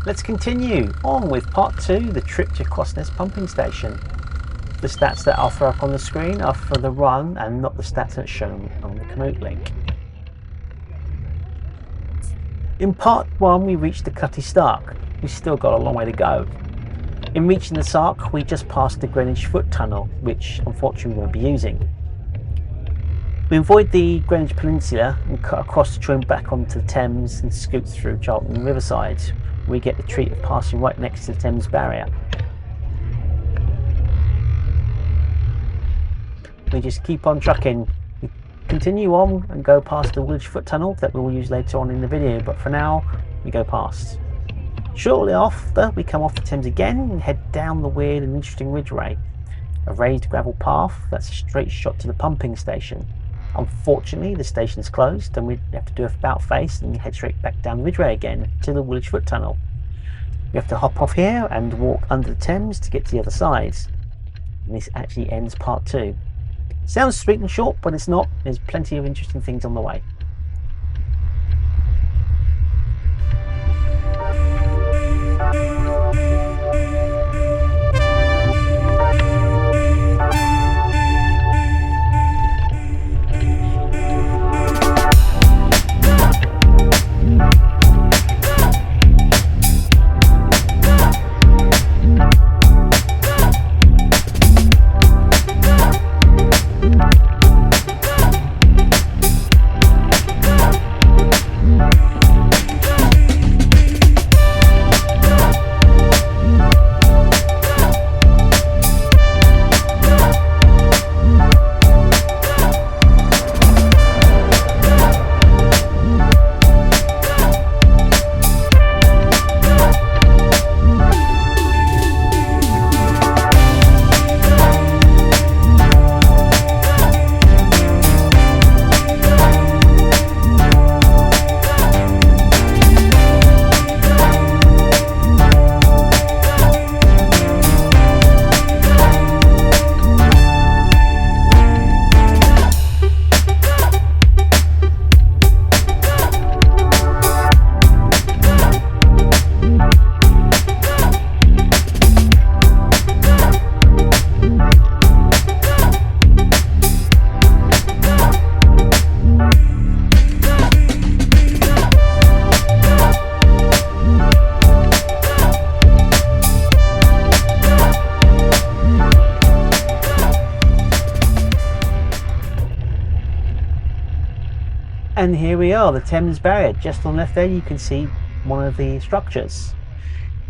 Let's continue on with part 2, the trip to Crossness Pumping Station. The stats that I'll throw up on the screen are for the run and not the stats that's shown on the Komoot Link. In part 1 we reached the Cutty Sark. We've still got a long way to go. In reaching the Sark we just passed the Greenwich Foot Tunnel, which unfortunately we won't be using. We avoid the Greenwich Peninsula and cut across the train back onto the Thames and scoot through Charlton Riverside. We get the treat of passing right next to the Thames Barrier. We just keep on trucking. We continue on and go past the Greenwich Foot Tunnel that we'll use later on in the video, but for now we go past. Shortly after we come off the Thames again and head down the weird and interesting ridgeway. A raised gravel path that's a straight shot to the pumping station. Unfortunately the station is closed and we have to do a about face and head straight back down the ridgeway again to the Greenwich Foot Tunnel. We have to hop off here and walk under the Thames to get to the other side. And this actually ends part 2. Sounds sweet and short, but it's not. There's plenty of interesting things on the way. And here we are, the Thames Barrier. Just on the left there you can see one of the structures.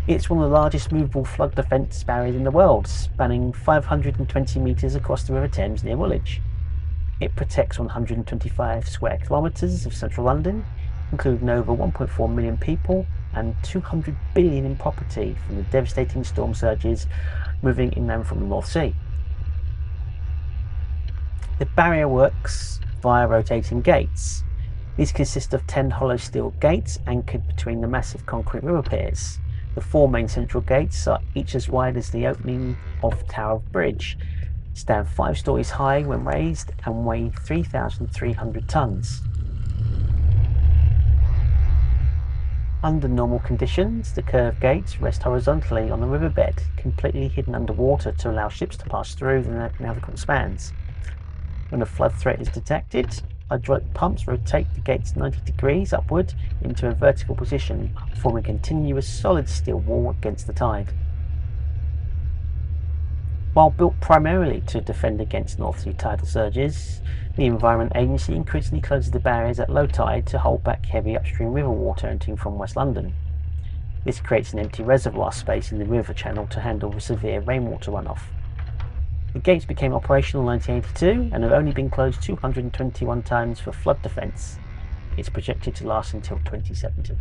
It's one of the largest movable flood defence barriers in the world, spanning 520 metres across the River Thames near Woolwich. It protects 125 square kilometres of central London, including over 1.4 million people and 200 billion in property from the devastating storm surges moving inland from the North Sea. The barrier works via rotating gates. These consist of 10 hollow steel gates anchored between the massive concrete river piers. The 4 main central gates are each as wide as the opening of Tower Bridge, stand 5 stories high when raised and weigh 3,300 tonnes. Under normal conditions, the curved gates rest horizontally on the riverbed, completely hidden underwater to allow ships to pass through the navigable spans. When a flood threat is detected, hydraulic pumps rotate the gates 90 degrees upward into a vertical position, forming a continuous solid steel wall against the tide. While built primarily to defend against North Sea tidal surges, the Environment Agency increasingly closes the barriers at low tide to hold back heavy upstream river water entering from West London. This creates an empty reservoir space in the river channel to handle severe rainwater runoff. The gates became operational in 1982 and have only been closed 221 times for flood defence. It's projected to last until 2070.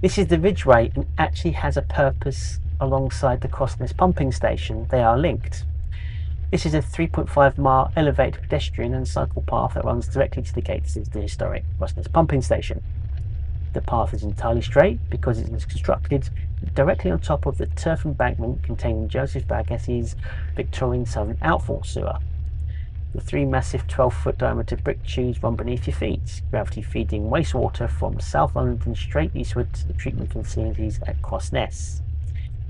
This is the Ridgeway and actually has a purpose alongside the Crossness Pumping Station. They are linked. This is a 3.5-mile elevated pedestrian and cycle path that runs directly to the gates of the historic Crossness Pumping Station. The path is entirely straight because it was constructed directly on top of the turf embankment containing Joseph Baghetti's Victorian Southern Outfall Sewer. The 3 massive 12-foot diameter brick tubes run beneath your feet, gravity feeding wastewater from South London straight eastward to the treatment facilities at Crossness.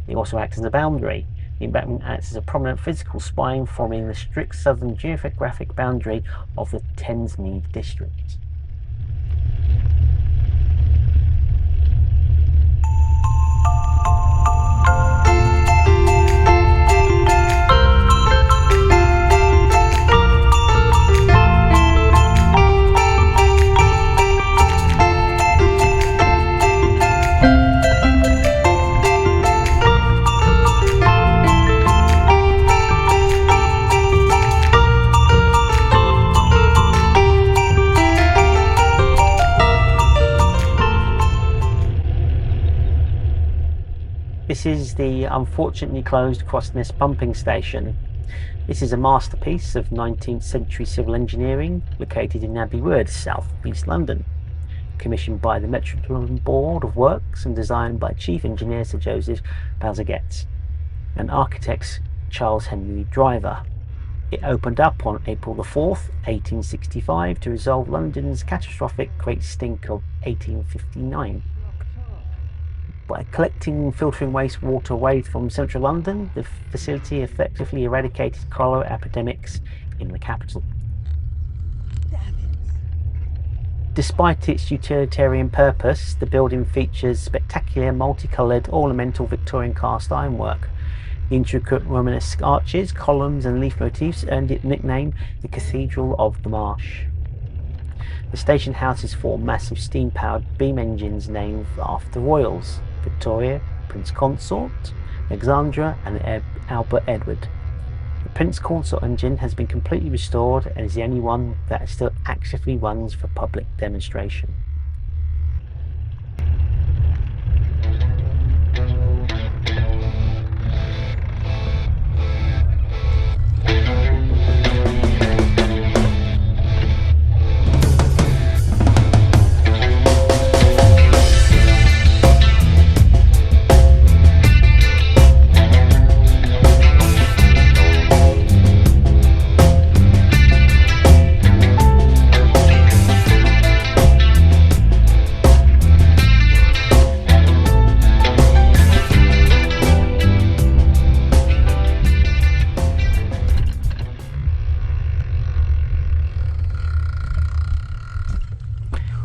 It also acts as a boundary. The embankment acts as a prominent physical spine, forming the strict southern geographic boundary of the Thamesmead district. This is the unfortunately closed Crossness Pumping Station. This is a masterpiece of 19th century civil engineering located in Abbey Wood, south East London. Commissioned by the Metropolitan Board of Works and designed by Chief Engineer Sir Joseph Bazalgette and architect Charles Henry Driver. It opened up on April the 4th, 1865 to resolve London's catastrophic Great Stink of 1859. By collecting and filtering wastewater away from central London, the facility effectively eradicated cholera epidemics in the capital. Despite its utilitarian purpose, the building features spectacular multicoloured ornamental Victorian cast ironwork. The intricate Romanesque arches, columns and leaf motifs earned it the nickname the Cathedral of the Marsh. The station houses 4 massive steam-powered beam engines named after royals: Victoria, Prince Consort, Alexandra and Albert Edward. The Prince Consort engine has been completely restored and is the only one that still actively runs for public demonstration.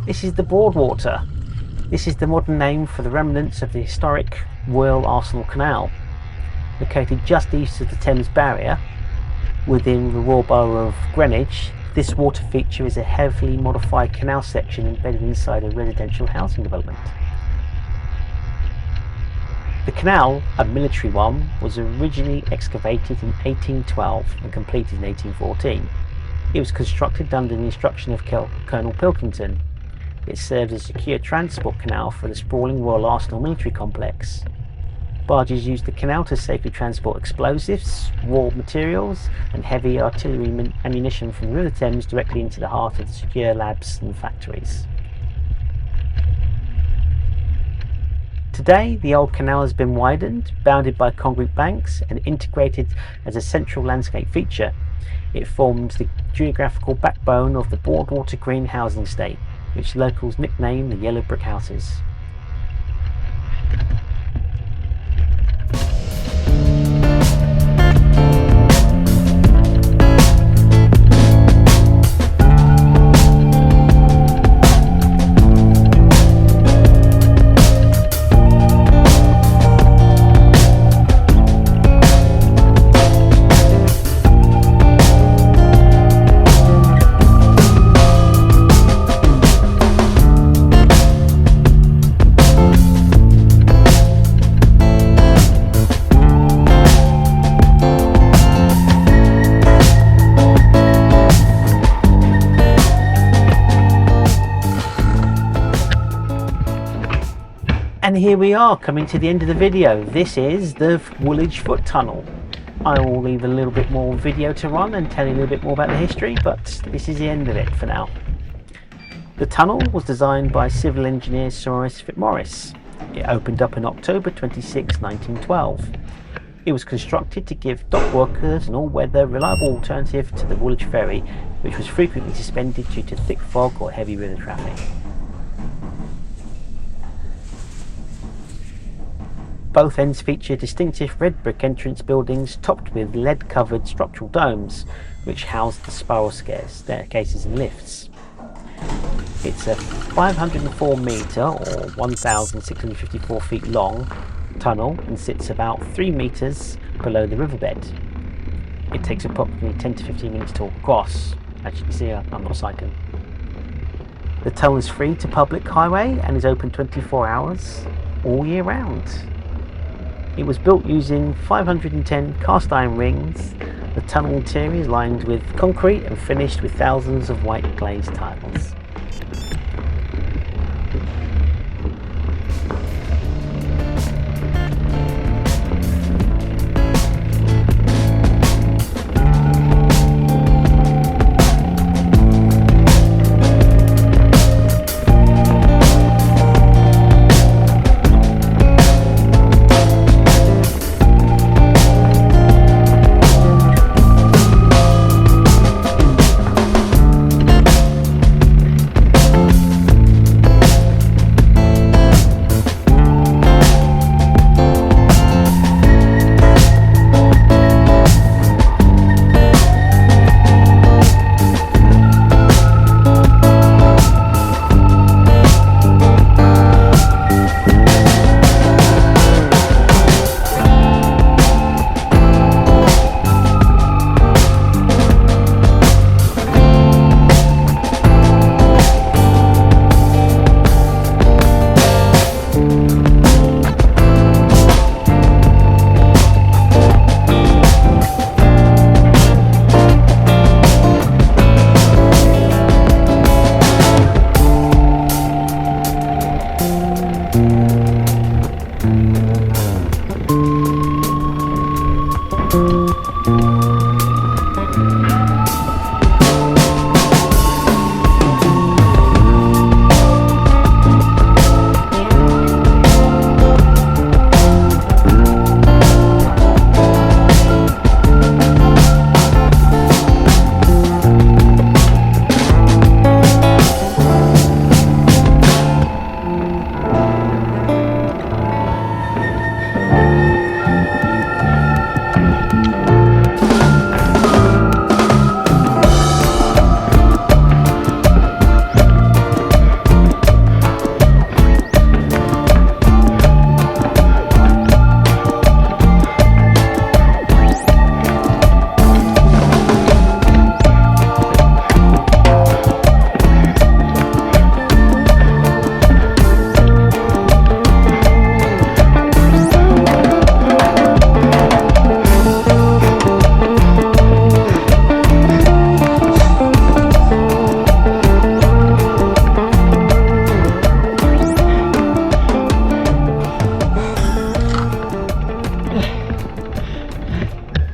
This is the Broadwater. This is the modern name for the remnants of the historic Royal Arsenal Canal. Located just east of the Thames Barrier, within the Royal Borough of Greenwich, this water feature is a heavily modified canal section embedded inside a residential housing development. The canal, a military one, was originally excavated in 1812 and completed in 1814. It was constructed under the instruction of Colonel Pilkington. It served as a secure transport canal for the sprawling Royal Arsenal military complex. Barges used the canal to safely transport explosives, raw materials and heavy artillery ammunition from the River Thames directly into the heart of the secure labs and factories. Today, the old canal has been widened, bounded by concrete banks and integrated as a central landscape feature. It forms the geographical backbone of the Broadwater Green housing estate, which locals nickname the Yellow Brick Houses. And here we are, coming to the end of the video. This is the Woolwich Foot Tunnel. I will leave a little bit more video to run and tell you a little bit more about the history, but this is the end of it for now. The tunnel was designed by civil engineer Sir Maurice Fitzmaurice. It opened up in October 26, 1912. It was constructed to give dock workers an all-weather, reliable alternative to the Woolwich ferry, which was frequently suspended due to thick fog or heavy river traffic. Both ends feature distinctive red brick entrance buildings topped with lead-covered structural domes, which housed the spiral staircases and lifts. It's a 504 metre or 1,654 feet long tunnel and sits about 3 metres below the riverbed. It takes approximately 10 to 15 minutes to walk across. As you can see, I'm not cycling. The tunnel is free to public highway and is open 24 hours all year round. It was built using 510 cast iron rings. The tunnel interior is lined with concrete and finished with thousands of white glazed tiles.